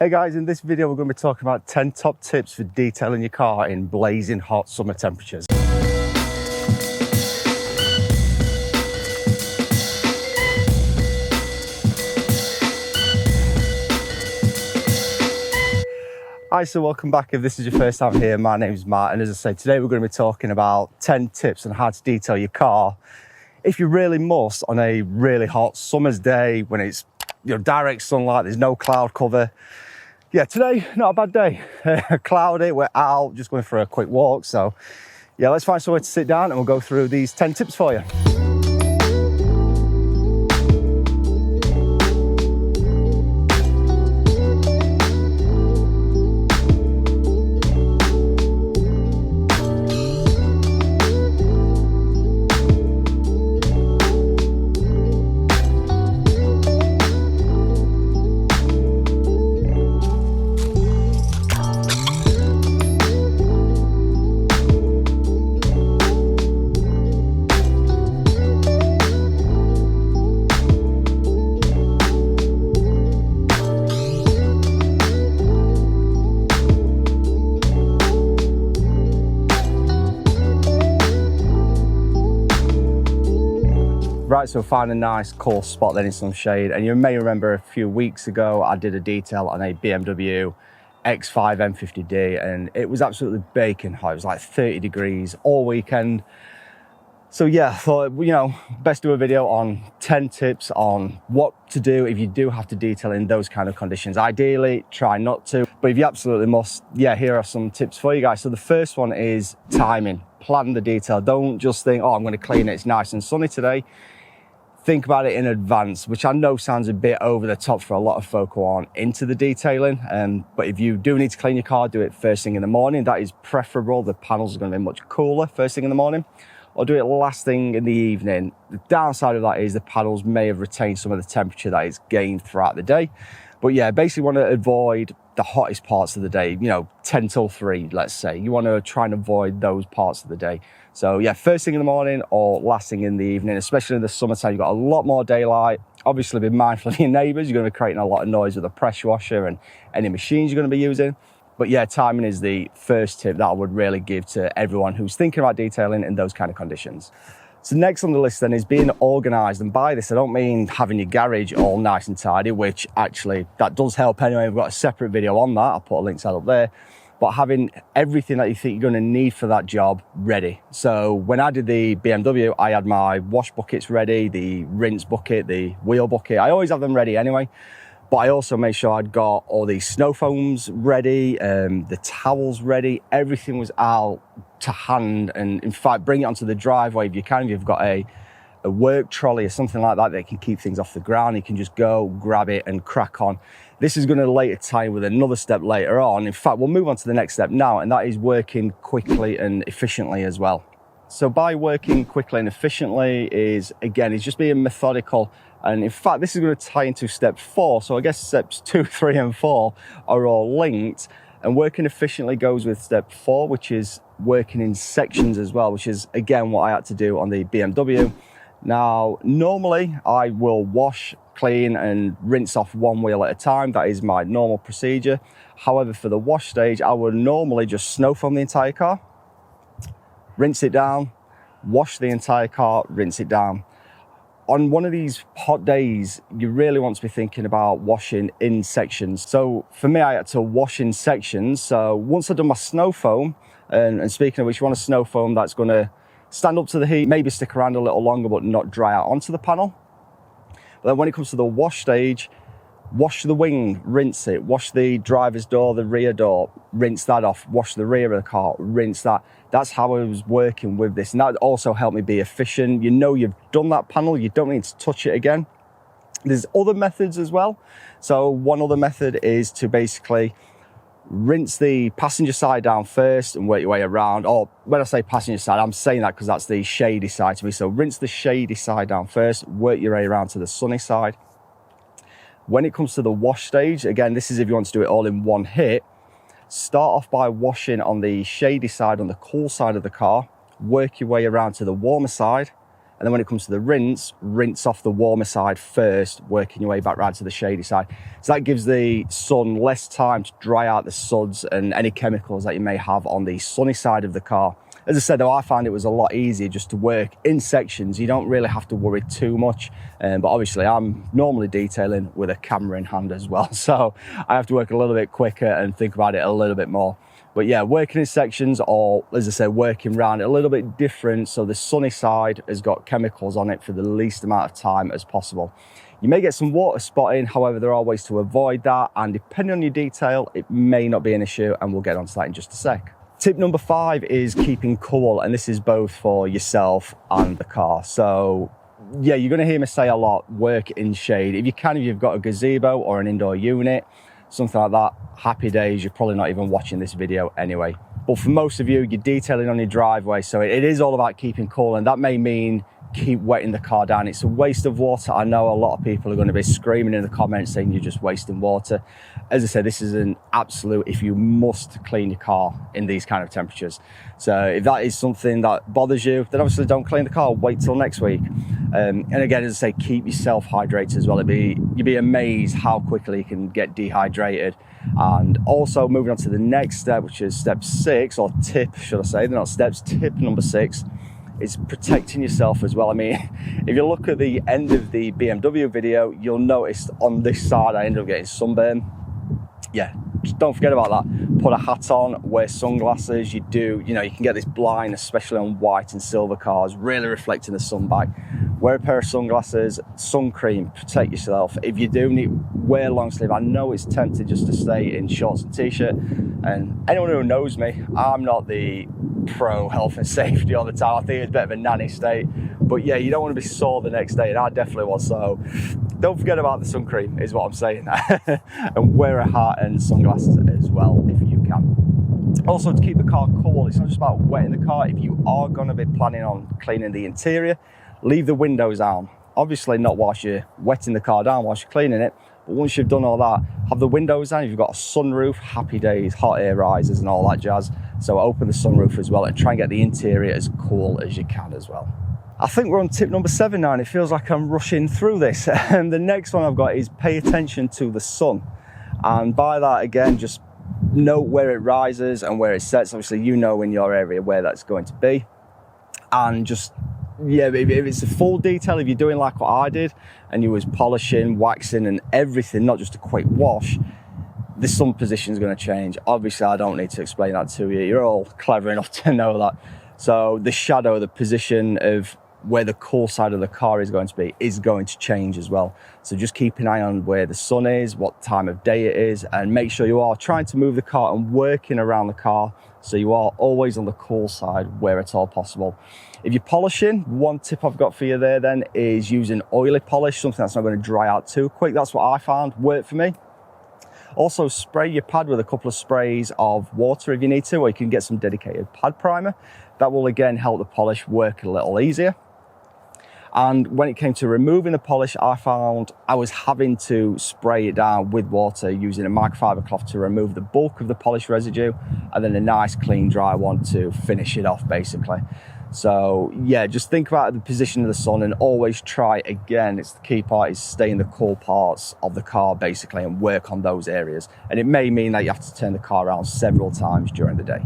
Hey guys, in this video we're going to be talking about 10 top tips for detailing your car in blazing hot summer temperatures. Hi, so welcome back. If this is your first time here, my name is Matt, and as I said, today we're going to be talking about 10 tips on how to detail your car if you really must on a really hot summer's day when it's direct sunlight, there's no cloud cover. Yeah, today, not a bad day. Cloudy, we're out, just going for a quick walk. So yeah, let's find somewhere to sit down and we'll go through these 10 tips for you. Right, so find a nice cool spot then in some shade, and you may remember a few weeks ago I did a detail on a BMW X5 M50D and it was absolutely baking hot. It was like 30 degrees all weekend. So yeah, I thought, best do a video on 10 tips on what to do if you do have to detail in those kind of conditions. Ideally, try not to, but if you absolutely must, yeah, here are some tips for you guys. So the first one is timing. Plan the detail. Don't just think, oh, I'm going to clean it, it's nice and sunny today. Think about it in advance, which I know sounds a bit over the top for a lot of folk who aren't into the detailing. But if you do need to clean your car, do it first thing in the morning. That is preferable. The panels are going to be much cooler first thing in the morning, or do it last thing in the evening. The downside of that is the panels may have retained some of the temperature that is gained throughout the day. But yeah, basically want to avoid the hottest parts of the day, 10 till 3, let's say. You want to try and avoid those parts of the day. So yeah, first thing in the morning or last thing in the evening, especially in the summertime, you've got a lot more daylight. Obviously be mindful of your neighbours. You're going to be creating a lot of noise with the pressure washer and any machines you're going to be using. But yeah, timing is the first tip that I would really give to everyone who's thinking about detailing in those kind of conditions. So next on the list then is being organised, and by this I don't mean having your garage all nice and tidy, which actually that does help anyway. We've got a separate video on that, I'll put a link to that up there. But having everything that you think you're going to need for that job ready. So when I did the BMW, I had my wash buckets ready, the rinse bucket, the wheel bucket. I always have them ready anyway. But I also made sure I'd got all these snow foams ready, the towels ready. Everything was out to hand, and in fact, bring it onto the driveway if you can. If you've got a work trolley or something like that that can keep things off the ground, you can just go grab it and crack on. This is going to later tie in with another step later on. In fact, we'll move on to the next step now, and that is working quickly and efficiently as well. So by working quickly and efficiently is just being methodical. And in fact, this is going to tie into step 4. So I guess steps 2, 3, and 4 are all linked. And working efficiently goes with step 4, which is working in sections as well, which is again what I had to do on the BMW. Now, normally I will wash, clean and rinse off one wheel at a time. That is my normal procedure. However, for the wash stage, I would normally just snow foam the entire car, rinse it down, wash the entire car, rinse it down. On one of these hot days, you really want to be thinking about washing in sections. So for me, I had to wash in sections. So once I've done my snow foam, and speaking of which, you want a snow foam that's going to stand up to the heat, maybe stick around a little longer, but not dry out onto the panel. But then when it comes to the wash stage, wash the wing, rinse it, wash the driver's door, the rear door, rinse that off, wash the rear of the car, rinse that. That's how I was working with this. And that also helped me be efficient. You've done that panel, you don't need to touch it again. There's other methods as well. So one other method is to basically rinse the passenger side down first and work your way around. Or when I say passenger side, I'm saying that because that's the shady side to me. So rinse the shady side down first, work your way around to the sunny side. When it comes to the wash stage, again, this is if you want to do it all in one hit. Start off by washing on the shady side, on the cool side of the car, work your way around to the warmer side, And then when it comes to the rinse off the warmer side first, working your way back round to the shady side. So that gives the sun less time to dry out the suds and any chemicals that you may have on the sunny side of the car. As I said, though, I found it was a lot easier just to work in sections. You don't really have to worry too much. But obviously, I'm normally detailing with a camera in hand as well. So I have to work a little bit quicker and think about it a little bit more. But yeah, working in sections, or as I say, working around it a little bit different. So the sunny side has got chemicals on it for the least amount of time as possible. You may get some water spotting, however, there are ways to avoid that. And depending on your detail, it may not be an issue. And we'll get onto that in just a sec. Tip number 5 is keeping cool, and this is both for yourself and the car. So yeah, you're going to hear me say a lot, work in shade. If you can, if you've got a gazebo or an indoor unit, something like that, happy days. You're probably not even watching this video anyway. But for most of you, you're detailing on your driveway, so it is all about keeping cool, and that may mean keep wetting the car down. It's a waste of water. I know a lot of people are going to be screaming in the comments saying you're just wasting water. As I said, this is an absolute, if you must clean your car in these kind of temperatures. So if that is something that bothers you, then obviously don't clean the car, wait till next week. And again, as I say, keep yourself hydrated as well. You'd be amazed how quickly you can get dehydrated. And also moving on to the next step, which is step 6, or tip, should I say, they're not steps, tip number 6. Is protecting yourself as well. I mean, if you look at the end of the BMW video, you'll notice on this side I ended up getting sunburn. Yeah, just don't forget about that. Put a hat on, wear sunglasses. You can get this blind, especially on white and silver cars, really reflecting the sun back. Wear a pair of sunglasses, sun cream, protect yourself. If you do need, wear long sleeve. I know it's tempting just to stay in shorts and t-shirt, and anyone who knows me, I'm not the pro health and safety all the time. I think it's a bit of a nanny state, but yeah, you don't want to be sore the next day, and I definitely was. So don't forget about the sun cream is what I'm saying. And wear a hat and sunglasses as well if you can. Also, to keep the car cool, it's not just about wetting the car. If you are going to be planning on cleaning the interior, leave the windows down. Obviously not whilst you're wetting the car down, whilst you're cleaning it, but once you've done all that, have the windows down. If you've got a sunroof, happy days, hot air rises and all that jazz. So open the sunroof as well and try and get the interior as cool as you can as well. I think we're on tip number 7 now, and it feels like I'm rushing through this. And the next one I've got is pay attention to the sun. And by that, again, just note where it rises and where it sets. Obviously, you know in your area where that's going to be. And just, yeah, if it's a full detail, if you're doing like what I did and you was polishing, waxing and everything, not just a quick wash, the sun position is going to change. Obviously, I don't need to explain that to you. You're all clever enough to know that. So the shadow, the position of where the cool side of the car is going to be is going to change as well. So just keep an eye on where the sun is, what time of day it is, and make sure you are trying to move the car and working around the car so you are always on the cool side where it's all possible. If you're polishing, one tip I've got for you there then is using oily polish, something that's not going to dry out too quick. That's what I found worked for me. Also, spray your pad with a couple of sprays of water if you need to, or you can get some dedicated pad primer. That will again help the polish work a little easier. And when it came to removing the polish, I found I was having to spray it down with water using a microfiber cloth to remove the bulk of the polish residue, and then a nice clean dry one to finish it off basically. So yeah, just think about the position of the sun and always try, again, it's the key part, is stay in the cool parts of the car basically and work on those areas. And it may mean that you have to turn the car around several times during the day.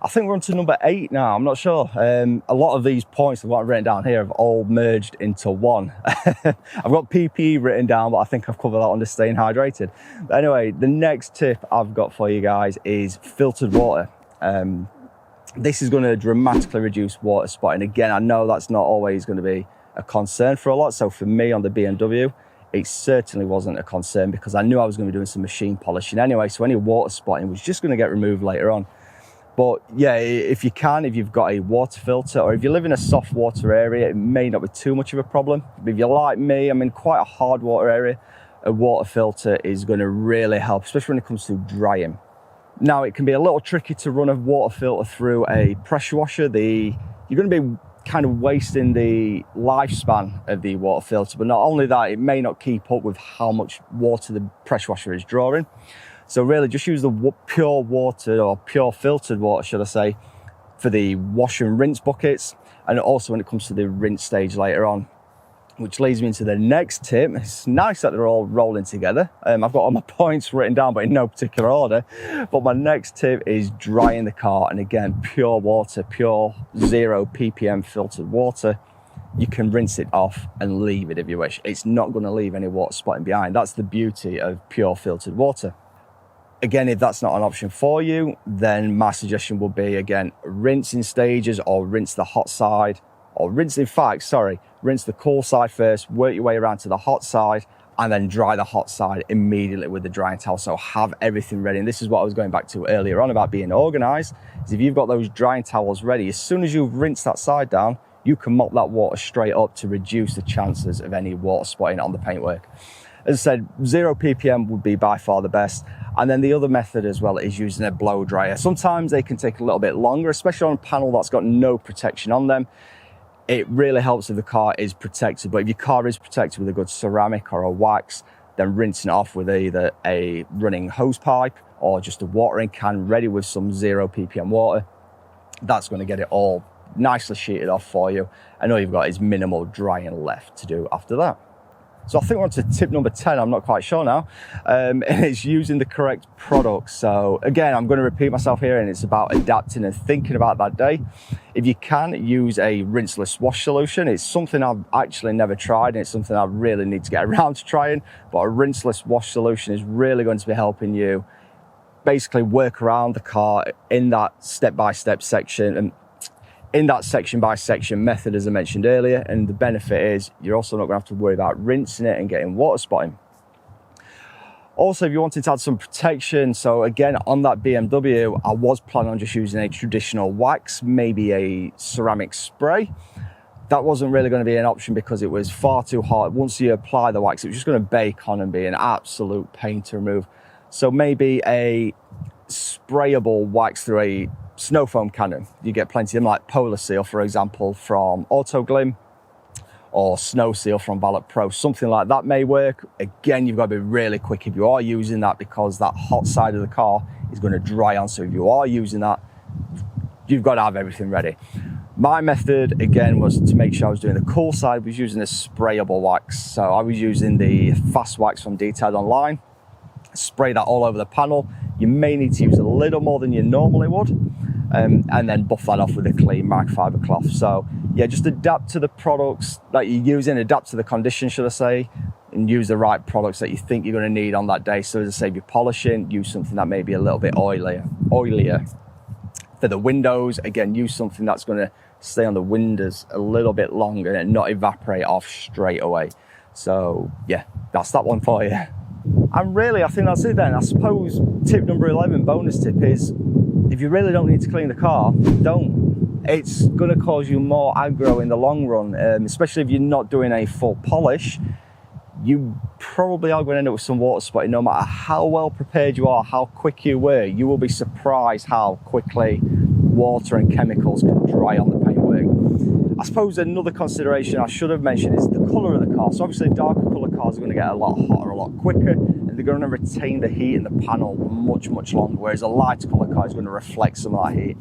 I think we're on to number 8 now, I'm not sure. A lot of these points of what I've written down here have all merged into one. I've got PPE written down, but I think I've covered that under staying hydrated. But anyway, the next tip I've got for you guys is filtered water. This is going to dramatically reduce water spotting. Again, I know that's not always going to be a concern for a lot. So for me on the BMW, it certainly wasn't a concern because I knew I was going to be doing some machine polishing anyway. So any water spotting was just going to get removed later on. But yeah, if you can, if you've got a water filter, or if you live in a soft water area, it may not be too much of a problem. If you're like me, I'm in quite a hard water area, a water filter is going to really help, especially when it comes to drying. Now, it can be a little tricky to run a water filter through a pressure washer. You're going to be kind of wasting the lifespan of the water filter, but not only that, it may not keep up with how much water the pressure washer is drawing. So really just use the pure water, or pure filtered water, should I say, for the wash and rinse buckets. and also when it comes to the rinse stage later on. Which leads me into the next tip. It's nice that they're all rolling together. I've got all my points written down, but in no particular order. But my next tip is drying the car. And again, pure water, pure 0 ppm filtered water. You can rinse it off and leave it if you wish. It's not going to leave any water spotting behind. That's the beauty of pure filtered water. Again, if that's not an option for you, then my suggestion would be, again, rinse in stages, or rinse the hot side, or rinse the cool side first, work your way around to the hot side, and then dry the hot side immediately with the drying towel. So have everything ready. And this is what I was going back to earlier on about being organized, is if you've got those drying towels ready, as soon as you've rinsed that side down, you can mop that water straight up to reduce the chances of any water spotting on the paintwork. As I said, 0 ppm would be by far the best. And then the other method as well is using a blow dryer. Sometimes they can take a little bit longer, especially on a panel that's got no protection on them. It really helps if the car is protected, but if your car is protected with a good ceramic or a wax, then rinsing it off with either a running hose pipe or just a watering can ready with some 0 ppm water, that's going to get it all nicely sheeted off for you, and all you've got is minimal drying left to do after that. So I think we're on to tip number 10, I'm not quite sure now, and it's using the correct product. So again, I'm going to repeat myself here, and it's about adapting and thinking about that day. If you can, use a rinseless wash solution. It's something I've actually never tried, and it's something I really need to get around to trying, but a rinseless wash solution is really going to be helping you basically work around the car in that step-by-step section, and in that section by section method, as I mentioned earlier. And the benefit is you're also not going to have to worry about rinsing it and getting water spotting. Also, if you wanted to add some protection, so again, on that BMW, I was planning on just using a traditional wax, maybe a ceramic spray. That wasn't really going to be an option because it was far too hot. Once you apply the wax, it was just going to bake on and be an absolute pain to remove. So maybe a sprayable wax through a snow foam cannon. You get plenty of them, like Polar Seal, for example, from Autoglim, or Snow Seal from Valet Pro. Something like that may work. Again, you've got to be really quick if you are using that, because that hot side of the car is going to dry on. So if you are using that, you've got to have everything ready. My method, again, was to make sure I was doing the cool side, was using a sprayable wax. So I was using the fast wax from Detailed Online. Spray that all over the panel. You may need to use a little more than you normally would, and then buff that off with a clean microfiber cloth. So yeah, just adapt to the products that you're using, adapt to the conditions, should I say, and use the right products that you think you're going to need on that day. So as I say, if you're polishing, use something that may be a little bit oilier. For the windows, again, use something that's going to stay on the windows a little bit longer and not evaporate off straight away. So yeah, that's that one for you. And really, I think that's it then. I suppose tip number 11, bonus tip, is if you really don't need to clean the car, don't. It's going to cause you more aggro in the long run, especially if you're not doing a full polish. You probably are going to end up with some water spotting. No matter how well prepared you are, how quick you were, you will be surprised how quickly water and chemicals can dry on the paintwork. I suppose another consideration I should have mentioned is the colour of the car. So obviously darker colour cars are going to get a lot hotter a lot quicker, and they're going to retain the heat in the panel much longer, whereas a lighter colour car is going to reflect some of that heat.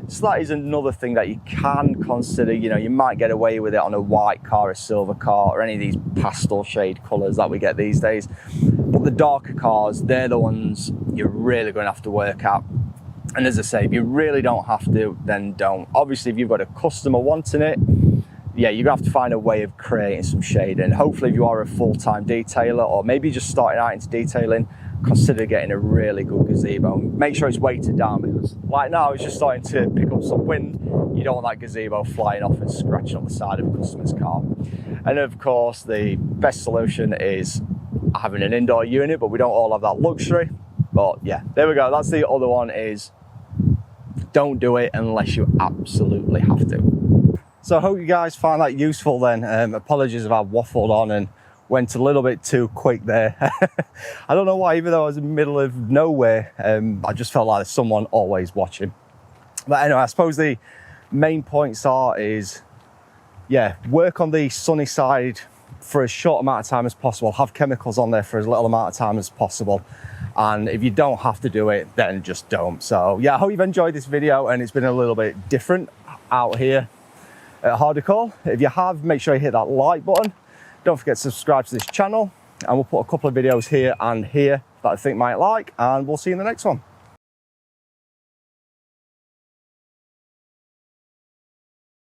So that is another thing that you can consider. You know, you might get away with it on a white car, a silver car, or any of these pastel shade colours that we get these days. But the darker cars, they're the ones you're really going to have to work at. And as I say, if you really don't have to, then don't. Obviously, if you've got a customer wanting it, yeah, you're going to have to find a way of creating some shade. And hopefully, if you are a full-time detailer, or maybe just starting out into detailing, consider getting a really good gazebo. Make sure it's weighted down, because like now, it's just starting to pick up some wind. You don't want that gazebo flying off and scratching on the side of a customer's car. And of course, the best solution is having an indoor unit, but we don't all have that luxury. But yeah, there we go. That's the other one, is don't do it unless you absolutely have to. So I hope you guys find that useful then. Apologies if I waffled on and went a little bit too quick there. I don't know why, even though I was in the middle of nowhere, I just felt like there's someone always watching. But anyway, I suppose the main points is, yeah, work on the sunny side for as short amount of time as possible. Have chemicals on there for as little amount of time as possible. And if you don't have to do it, then just don't. So yeah, I hope you've enjoyed this video, and it's been a little bit different out here. harder call. If you have, make sure you hit that like button. Don't forget to subscribe to this channel, and we'll put a couple of videos here and here that I think might like, and we'll see you in the next one.